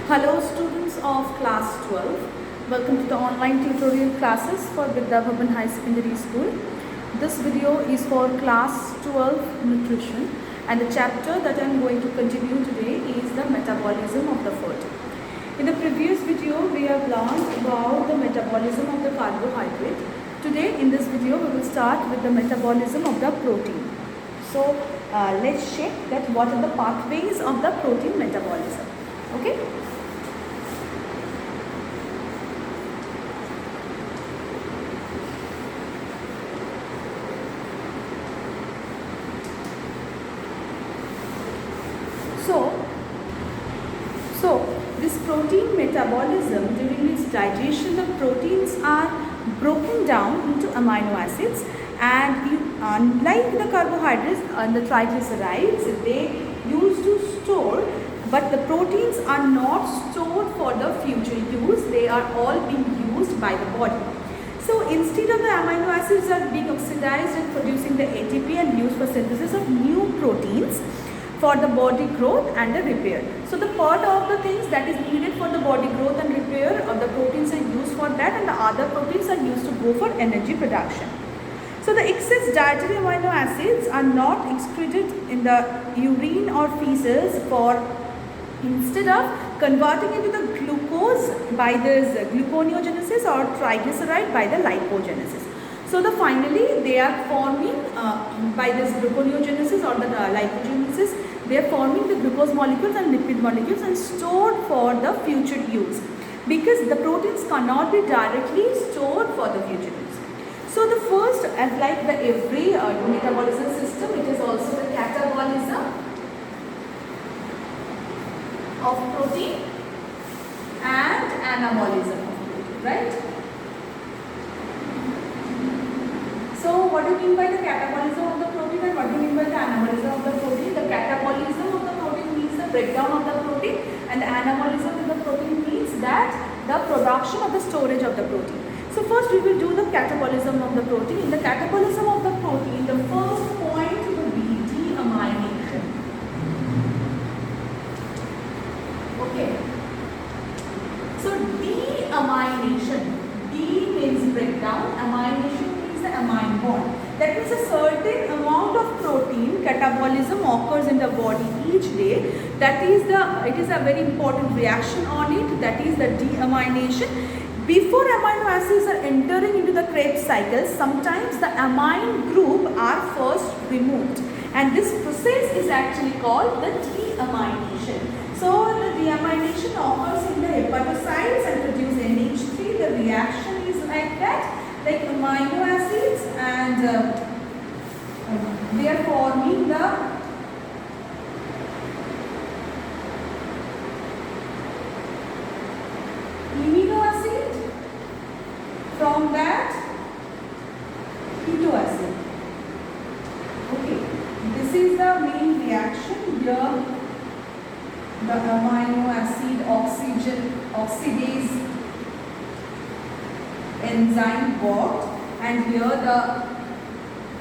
Hello students of class 12. Welcome to the online tutorial classes for Vidya Bhavan High Secondary School. This video is for class 12 nutrition and the chapter that I am going to continue today is the metabolism of the food. In the previous video we have learned about the metabolism of the carbohydrate. Today in this video we will start with the metabolism of the protein. So let's check that what are the pathways of the protein metabolism. Okay. So this protein metabolism, during its digestion the proteins are broken down into amino acids, and unlike the carbohydrates and the triglycerides, they used to store, but the proteins are not stored for the future use. They are all being used by the body. So instead of the amino acids are being oxidized and producing the ATP and used for synthesis of new proteins for the body growth and the repair. So the part of the things that is needed for the body growth and repair of the proteins are used for that, and the other proteins are used to go for energy production. So the excess dietary amino acids are not excreted in the urine or feces instead of converting into the glucose by this gluconeogenesis or triglyceride by the lipogenesis. So finally they are forming by this gluconeogenesis or the lipogenesis, they are forming the glucose molecules and lipid molecules and stored for the future use, because the proteins cannot be directly stored for the future use. So the first, as like the every metabolism system, it is also the catabolism of protein and anabolism of protein, right? So what do you mean by the catabolism of the protein and what do you mean by the anabolism of the protein? The catabolism of the protein means the breakdown of the protein, and the anabolism of the protein means that the production of the storage of the protein. So first we will do the catabolism of the protein. In the catabolism of the protein, the first point will be deamination. Okay. So deamination. D means breakdown, amination means the amine bond. That means a certain amount of protein catabolism occurs in the body each day. It is a very important reaction on it. That is the deamination. Before amino acids are entering into the Krebs cycle, sometimes the amine group are first removed, and this process is actually called the deamination. So the deamination occurs in the hepatocytes and produce NH3. The reaction is like that, like amino acids, and they are forming the amino acid. From that, keto acid. Okay, this is the main reaction here. The amino acid oxidase enzyme worked, and here the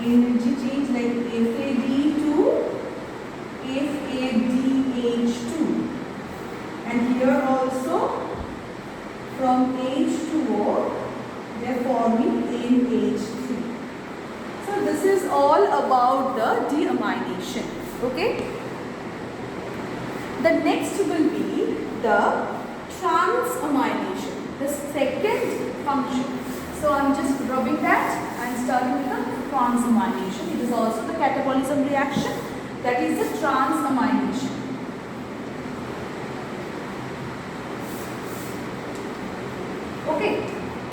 energy change like FAD to FADH2, and here also from H2O they are forming NH3. So this is all about the deamination. Okay. The next will be the transamination, the second function. So I am just rubbing that and starting with the transamination. It is also the catabolism reaction, that is the transamination. Okay.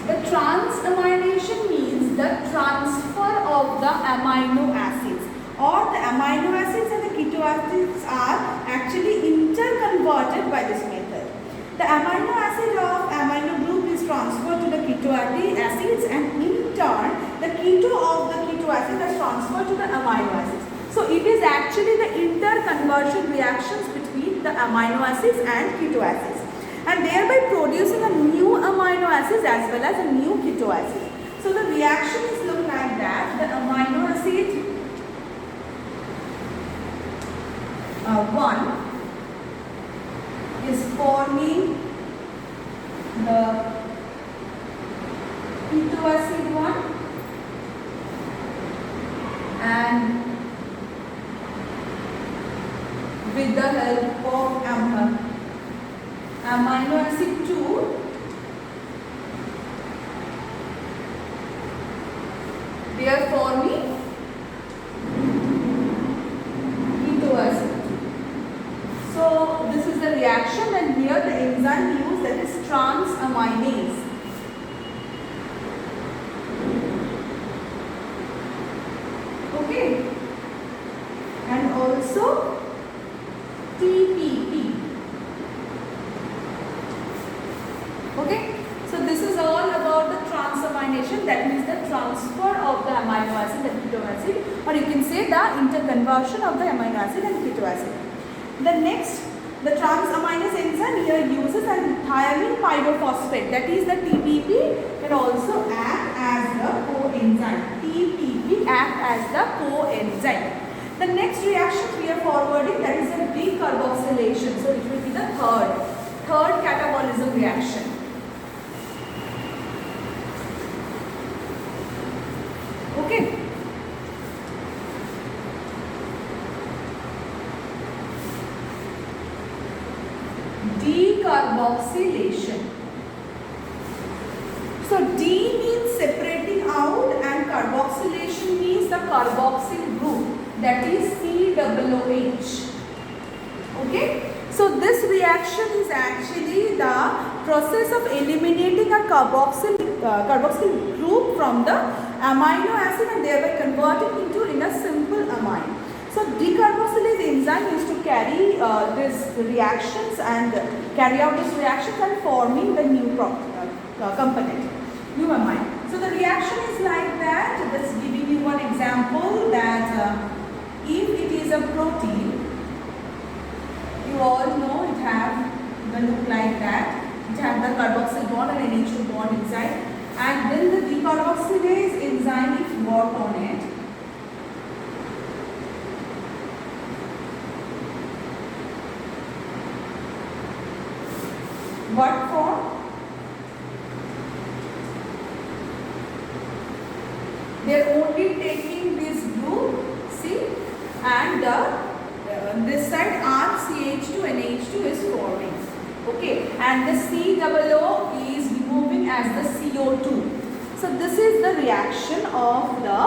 The transamination means the transfer of the amino acids, or the amino acids and the keto acids are actually interconverted by this method. The amino acid of amino group is transferred to the keto acids, and in turn the keto of the keto acid is transferred to the amino acids. So it is actually the interconversion reactions between the amino acids and keto acids, and thereby producing a new amino acids as well as a new keto acid. So the reaction is look like that. The amino acid 1 is forming the keto acid one, and with the help of amino acid 2, they are forming keto acid. So this is the reaction, and here the enzyme used, that is transaminase. Okay, and also TPP. Okay, so this is all about the transamination, that means the transfer of the amino acid and keto acid, or you can say the interconversion of the amino acid and keto acid. The next, the transaminase enzyme here uses an thiamine pyrophosphate, that is the TPP, can also act as the coenzyme. TPP act as the coenzyme. The next reaction we are forwarding, that is a decarboxylation. So it will be the third catabolism reaction. Okay. Decarboxylation. So D means separating out, and carboxylation means the carboxyl group, that is COOH. Okay. So this reaction is actually the process of eliminating a carboxyl group from the amino acid and thereby converting into in a simple amine. So decarboxylase enzyme used to carry these reactions and carry out these reactions and forming the new component, new amine. So the reaction is like that. Just giving you one example, that if it is a protein, you all know it have the look like that. It has the carboxyl bond and NH2 bond inside, and then the decarboxylase enzyme if work on it. What form? They are only taking this group, see, and this side RCH2 and H2 is forming. Okay, and the COO is removing as the CO2. So this is the reaction of the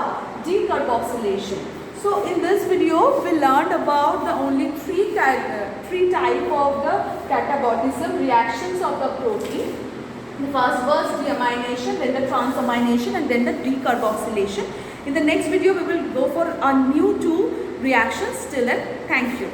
decarboxylation. So in this video we learned about the only three type of the catabolism reactions of the protein. The first was deamination, then the transamination, and then the decarboxylation. In the next video we will go for a new two reactions. Till then, thank you.